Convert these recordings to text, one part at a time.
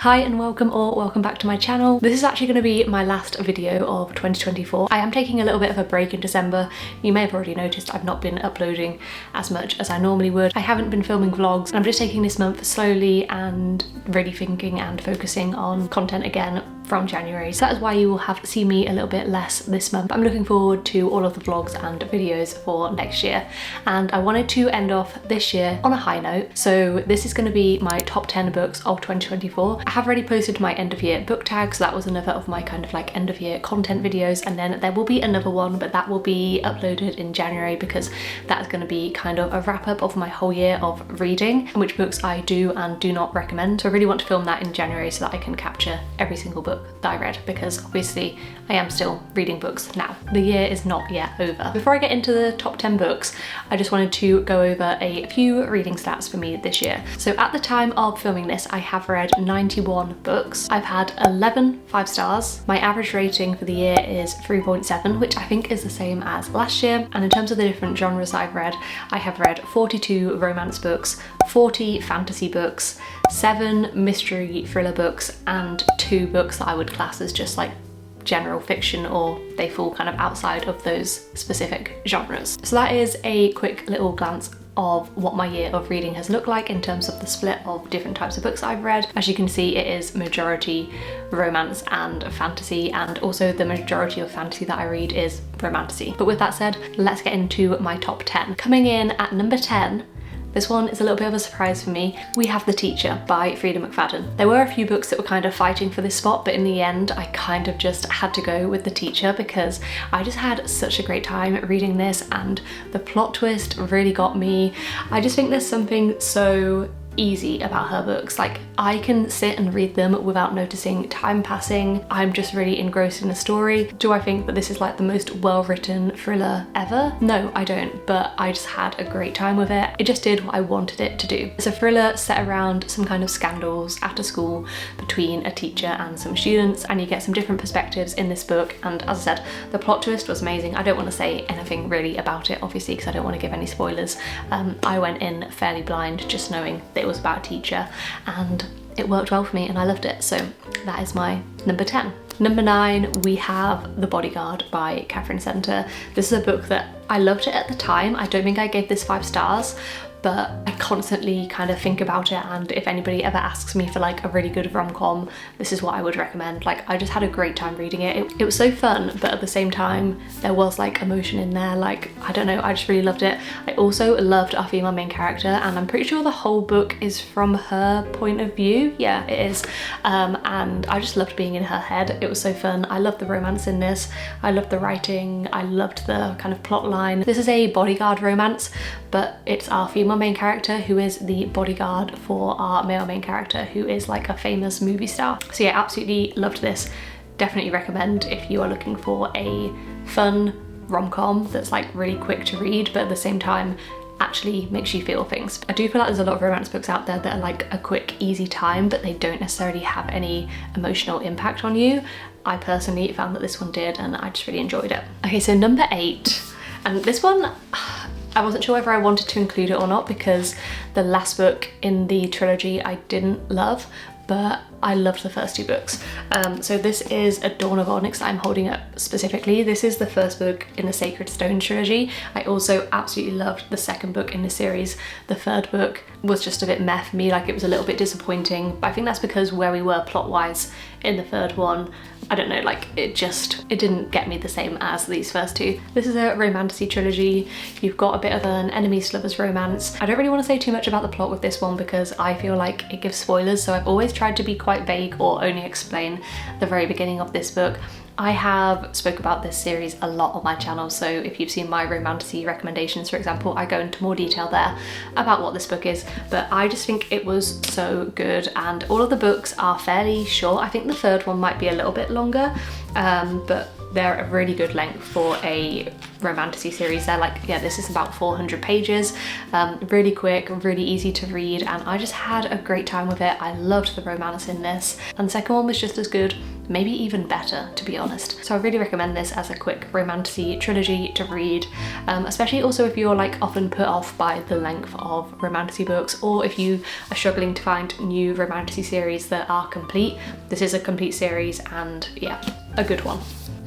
Hi and welcome back to my channel. This is actually going to be my last video of 2024. I am taking a little bit of a break in December. You may have already noticed I've not been uploading as much as I normally would. I haven't been filming vlogs and I'm just taking this month slowly and really thinking and focusing on content again from January. So that is why you will have seen me a little bit less this month. I'm looking forward to all of the vlogs and videos for next year. And I wanted to end off this year on a high note. So this is going to be my top 10 books of 2024. I have already posted my end of year book tag, so that was another of my kind of like end of year content videos, and then there will be another one, but that will be uploaded in January because that is going to be kind of a wrap up of my whole year of reading and which books I do and do not recommend. So I really want to film that in January so that I can capture every single book that I read, because obviously I am still reading books now. The year is not yet over. Before I get into the top 10 books, I just wanted to go over a few reading stats for me this year. So at the time of filming this, I have read 91 books. I've had 11 5 stars. My average rating for the year is 3.7, which I think is the same as last year. And in terms of the different genres that I've read, I have read 42 romance books, 40 fantasy books, 7 mystery thriller books, and 2 books that I would class as just like general fiction, or they fall kind of outside of those specific genres. So that is a quick little glance of what my year of reading has looked like in terms of the split of different types of books I've read. As you can see, it is majority romance and fantasy, and also the majority of fantasy that I read is romantasy. But with that said, let's get into my top 10. Coming in at number 10, this one is a little bit of a surprise for me. We have The Teacher by Freida McFadden. There were a few books that were kind of fighting for this spot, but in the end I kind of just had to go with The Teacher because I just had such a great time reading this, and the plot twist really got me. I just think there's something so easy about her books. Like, I can sit and read them without noticing time passing. I'm just really engrossed in the story. Do I think that this is like the most well-written thriller ever? No, I don't, but I just had a great time with it. It just did what I wanted it to do. It's a thriller set around some kind of scandals at a school between a teacher and some students, and you get some different perspectives in this book. And as I said, the plot twist was amazing. I don't want to say anything really about it, obviously, because I don't want to give any spoilers. I went in fairly blind, just knowing that it was about a teacher, and it worked well for me and I loved it. So that is my number 10. Number 9, we have The Bodyguard by Catherine Center. This is a book that I loved it at the time. I don't think I gave this 5 stars, but I constantly kind of think about it, and if anybody ever asks me for like a really good rom-com, this is what I would recommend. Like, I just had a great time reading it. It was so fun, but at the same time there was like emotion in there. Like, I don't know, I just really loved it. I also loved our female main character, and I'm pretty sure the whole book is from her point of view. Yeah, it is. And I just loved being in her head. It was so fun. I loved the romance in this. I loved the writing. I loved the kind of plot line. This is a bodyguard romance, but it's our female main character who is the bodyguard for our male main character, who is like a famous movie star. So yeah, absolutely loved this. Definitely recommend if you are looking for a fun rom-com that's like really quick to read, but at the same time actually makes you feel things. I do feel like there's a lot of romance books out there that are like a quick, easy time, but they don't necessarily have any emotional impact on you. I personally found that this one did, and I just really enjoyed it. Okay, so number 8, and this one, I wasn't sure whether I wanted to include it or not because the last book in the trilogy I didn't love, but I loved the first 2 books. So this is A Dawn of Onyx that I'm holding up specifically. This is the first book in the Sacred Stone trilogy. I also absolutely loved the second book in the series. The third book was just a bit meh for me, like it was a little bit disappointing, but I think that's because where we were plot-wise in the third one, I don't know, like it didn't get me the same as these first 2. This is a romantasy trilogy. You've got a bit of an enemies to lovers romance. I don't really want to say too much about the plot with this one because I feel like it gives spoilers, so I've always tried to be quite vague or only explain the very beginning of this book. I have spoke about this series a lot on my channel, so if you've seen my romantasy recommendations, for example, I go into more detail there about what this book is, but I just think it was so good, and all of the books are fairly short. I think the third one might be a little bit longer, but they're a really good length for a romantasy series. They're like, yeah, this is about 400 pages, really quick, really easy to read, and I just had a great time with it. I loved the romance in this, and the second one was just as good, maybe even better, to be honest. So I really recommend this as a quick romantasy trilogy to read, especially also if you're like often put off by the length of romantasy books, or if you are struggling to find new romantasy series that are complete. This is a complete series, and yeah, a good one.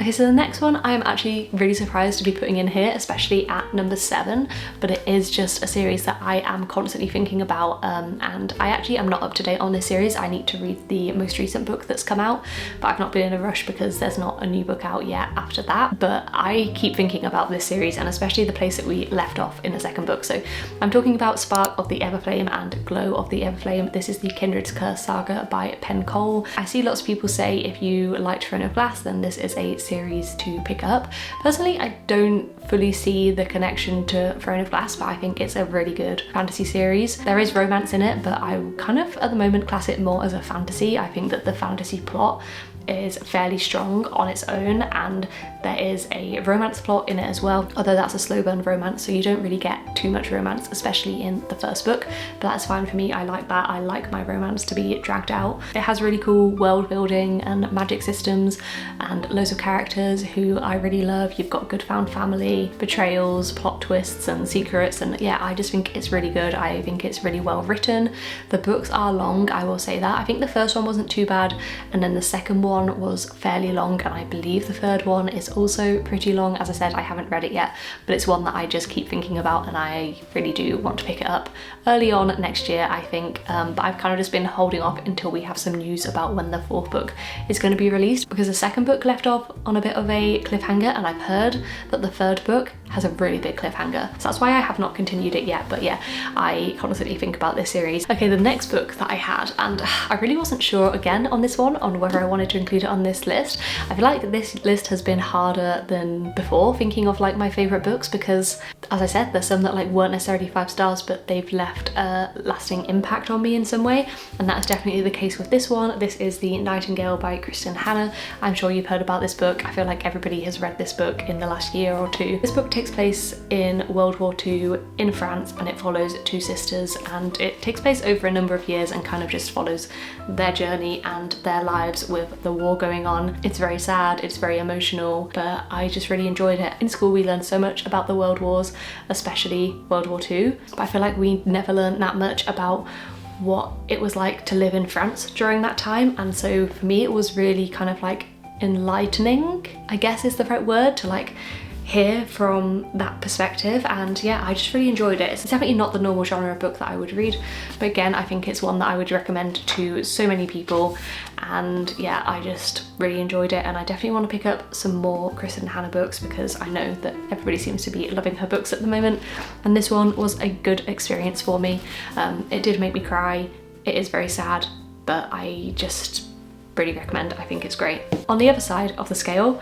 Okay, so the next one I am actually really surprised to be putting in here, especially at number 7, but it is just a series that I am constantly thinking about, and I actually am not up to date on this series. I need to read the most recent book that's come out, but I've not been in a rush because there's not a new book out yet after that. But I keep thinking about this series, and especially the place that we left off in the second book. So I'm talking about Spark of the Everflame and Glow of the Everflame. This is the Kindred's Curse saga by Penn Cole. I see lots of people say if you liked Throne of Glass, then this is a series to pick up. Personally, I don't fully see the connection to Throne of Glass, but I think it's a really good fantasy series. There is romance in it, but I kind of at the moment class it more as a fantasy. I think that the fantasy plot is fairly strong on its own, and there is a romance plot in it as well, although that's a slow burn romance, so you don't really get too much romance, especially in the first book, but that's fine for me. I like that. I like my romance to be dragged out. It has really cool world building and magic systems and loads of characters who I really love. You've got good found family, betrayals, plot twists and secrets, and yeah, I just think it's really good. I think it's really well written. The books are long, I will say that. I think the first one wasn't too bad, and then the second one was fairly long, and I believe the third one is also pretty long. As I said, I haven't read it yet, but it's one that I just keep thinking about, and I really do want to pick it up early on next year, I think, but I've kind of just been holding off until we have some news about when the fourth book is going to be released, because the second book left off on a bit of a cliffhanger, and I've heard that the third book has a really big cliffhanger, so that's why I have not continued it yet. But yeah, I constantly think about this series. Okay, the next book that I had, and I really wasn't sure again on this one on whether I wanted to include it on this list. I feel like this list has been harder than before thinking of like my favorite books, because as I said, there's some that like weren't necessarily 5 stars, but they've left a lasting impact on me in some way, and that is definitely the case with this one. This is The Nightingale by Kristen Hanna. I'm sure you've heard about this book. I feel like everybody has read this book in the last year or two. This book takes place in World War II in France, and it follows 2 sisters, and it takes place over a number of years and kind of just follows their journey and their lives with the war going on. It's very sad, it's very emotional, but I just really enjoyed it. In school we learned so much about the world wars, especially World War II, but I feel like we never learned that much about what it was like to live in France during that time, and so for me it was really kind of like enlightening, I guess is the right word, to like hear from that perspective. And yeah, I just really enjoyed it. It's definitely not the normal genre of book that I would read, but again, I think it's one that I would recommend to so many people, and yeah, I just really enjoyed it, and I definitely want to pick up some more Kristen Hanna books because I know that everybody seems to be loving her books at the moment, and this one was a good experience for me. It did make me cry. It is very sad, but I just really recommend. I think it's great. On the other side of the scale,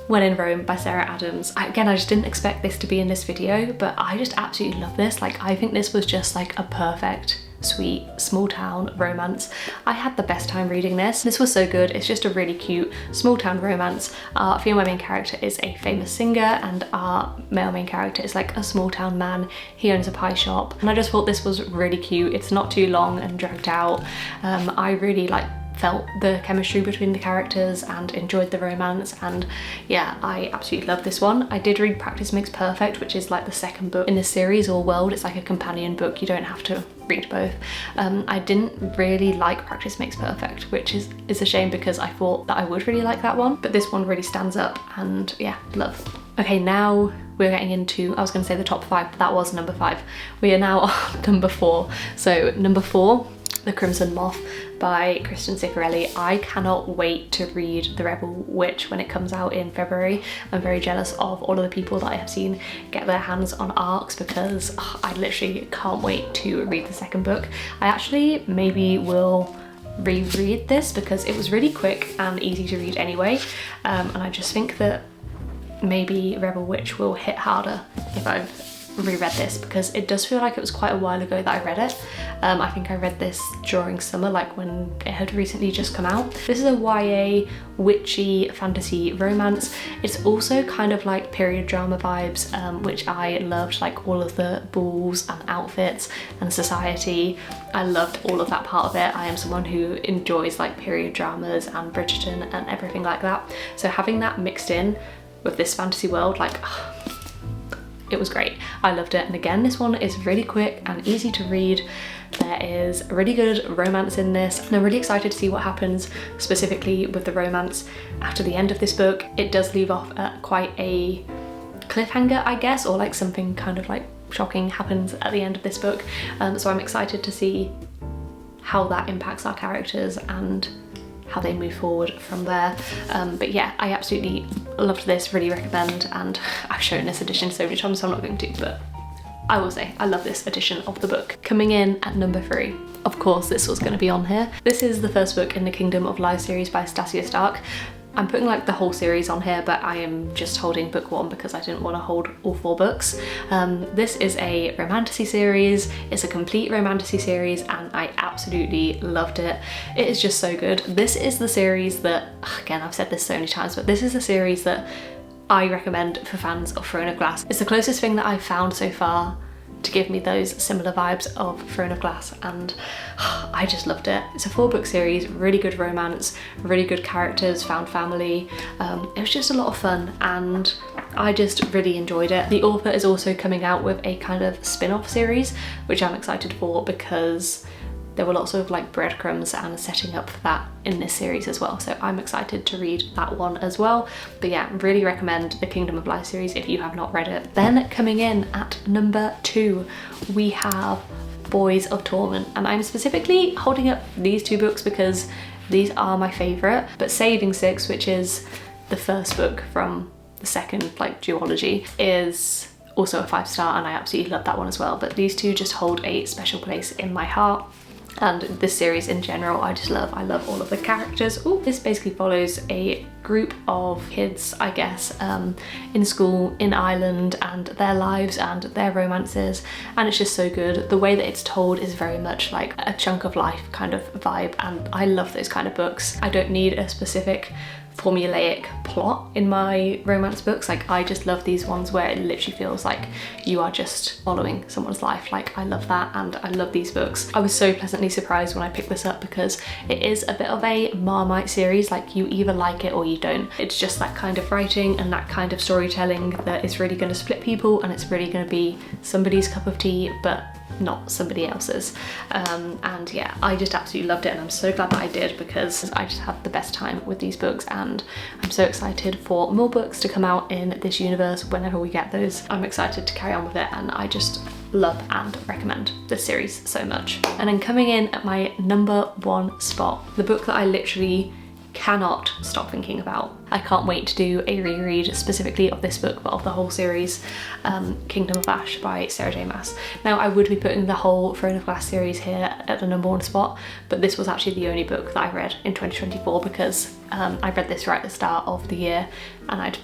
When in Rome by Sarah Adams. Again, I just didn't expect this to be in this video, but I just absolutely love this. Like, I think this was just like a perfect, sweet, small town romance. I had the best time reading this. This was so good. It's just a really cute small town romance. Our female main character is a famous singer, and our male main character is like a small town man. He owns a pie shop, and I just thought this was really cute. It's not too long and dragged out. I really felt the chemistry between the characters and enjoyed the romance, and yeah, I absolutely love this one. I did read Practice Makes Perfect, which is like the second book in the series or world. It's like a companion book, you don't have to read both. I didn't really like Practice Makes Perfect, which is a shame because I thought that I would really like that one, but this one really stands up, and yeah, love. Okay, now we're getting into, I was going to say the top 5, but that was number 5. We are now on number 4. So number 4, The Crimson Moth by Kristen Ciccarelli. I cannot wait to read The Rebel Witch when it comes out in February. I'm very jealous of all of the people that I have seen get their hands on ARCs because I literally can't wait to read the second book. I actually maybe will reread this because it was really quick and easy to read anyway, and I just think that maybe Rebel Witch will hit harder if I've reread this because it does feel like it was quite a while ago that I read it. I think I read this during summer, like when it had recently just come out. This is a YA witchy fantasy romance. It's also kind of like period drama vibes, which I loved, like all of the balls and outfits and society. I loved all of that part of it. I am someone who enjoys like period dramas and Bridgerton and everything like that. So having that mixed in with this fantasy world, like, it was great. I loved it. And again, this one is really quick and easy to read. There is a really good romance in this, and I'm really excited to see what happens specifically with the romance after the end of this book. It does leave off at quite a cliffhanger, I guess, or like something kind of like shocking happens at the end of this book. So I'm excited to see how that impacts our characters and how they move forward from there. But yeah, I absolutely loved this, really recommend, and I've shown this edition so many times so I'm not going to, but I will say I love this edition of the book. Coming in at number 3, of course this was going to be on here. This is the first book in the Kingdom of Lies series by Stasia Stark. I'm putting like the whole series on here, but I am just holding book 1 because I didn't want to hold all 4 books. This is a romantasy series. It's a complete romantasy series and I absolutely loved it. It is just so good. This is the series that, again, I've said this so many times, but this is the series that I recommend for fans of Throne of Glass. It's the closest thing that I've found so far to give me those similar vibes of Throne of Glass, and I just loved it. It's a 4-book series, really good romance, really good characters, found family. It was just a lot of fun and I just really enjoyed it. The author is also coming out with a kind of spin-off series, which I'm excited for because there were lots of like breadcrumbs and setting up for that in this series as well. So I'm excited to read that one as well. But yeah, really recommend the Kingdom of Lies series if you have not read it. Then coming in at number 2, we have Boys of Torment. And I'm specifically holding up these 2 books because these are my favorite, but Saving Six, which is the first book from the second like duology, is also a 5-star and I absolutely love that one as well. But these 2 just hold a special place in my heart. And this series in general, I love all of the characters. Ooh. This basically follows a group of kids, I guess, in school in Ireland and their lives and their romances, and it's just so good. The way that it's told is very much like a chunk of life kind of vibe, and I love those kind of books. I don't need a specific formulaic plot in my romance books. Like, I just love these ones where it literally feels like you are just following someone's life. Like, I love that, and I love these books. I was so pleasantly surprised when I picked this up because it is a bit of a Marmite series. Like, you either like it or you don't. It's just that kind of writing and that kind of storytelling that is really going to split people, and it's really going to be somebody's cup of tea but not somebody else's. And yeah, I just absolutely loved it, and I'm so glad that I did because I just had the best time with these books, and I'm so excited for more books to come out in this universe whenever we get those. I'm excited to carry on with it, and I just love and recommend this series so much. And then coming in at my number 1 spot, the book that I literally cannot stop thinking about. I can't wait to do a reread specifically of this book, but of the whole series, Kingdom of Ash by Sarah J Maas. Now, I would be putting the whole Throne of Glass series here at the number 1 spot, but this was actually the only book that I read in 2024 because I read this right at the start of the year and I'd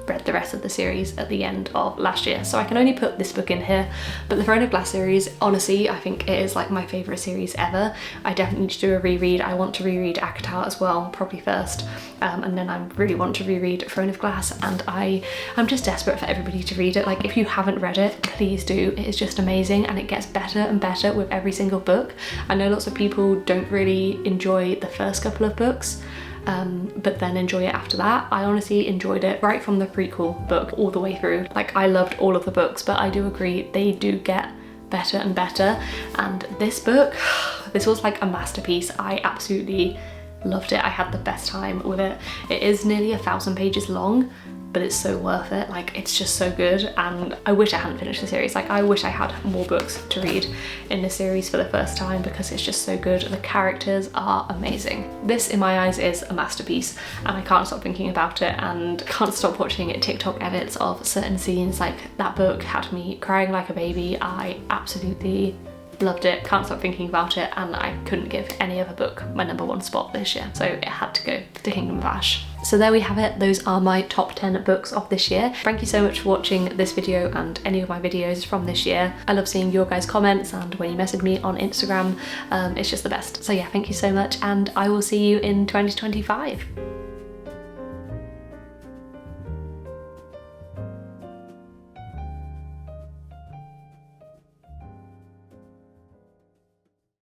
read the rest of the series at the end of last year, so I can only put this book in here. But the Throne of Glass series, honestly, I think it is like my favourite series ever. I definitely need to do a reread. I want to reread Akatar as well, probably first, and then I really want to reread Throne of Glass, and I'm just desperate for everybody to read it. Like, if you haven't read it, please do. It is just amazing, and it gets better and better with every single book. I know lots of people don't really enjoy the first couple of books, but then enjoy it after that. I honestly enjoyed it right from the prequel book all the way through. Like, I loved all of the books, but I do agree they do get better and better, and this book, this was like a masterpiece. I absolutely loved it. I had the best time with it. It is nearly 1,000 pages long, but it's so worth it. Like, it's just so good, and I wish I hadn't finished the series. Like, I wish I had more books to read in this series for the first time because it's just so good. The characters are amazing. This, in my eyes, is a masterpiece, and I can't stop thinking about it and can't stop watching TikTok edits of certain scenes. Like, that book had me crying like a baby. I absolutely loved it, can't stop thinking about it, and I couldn't give any other book my #1 spot this year, so it had to go to Kingdom of Ash. So there we have it, those are my top 10 books of this year. Thank you so much for watching this video and any of my videos from this year. I love seeing your guys' comments and when you message me on Instagram, it's just the best. So yeah, thank you so much, and I will see you in 2025.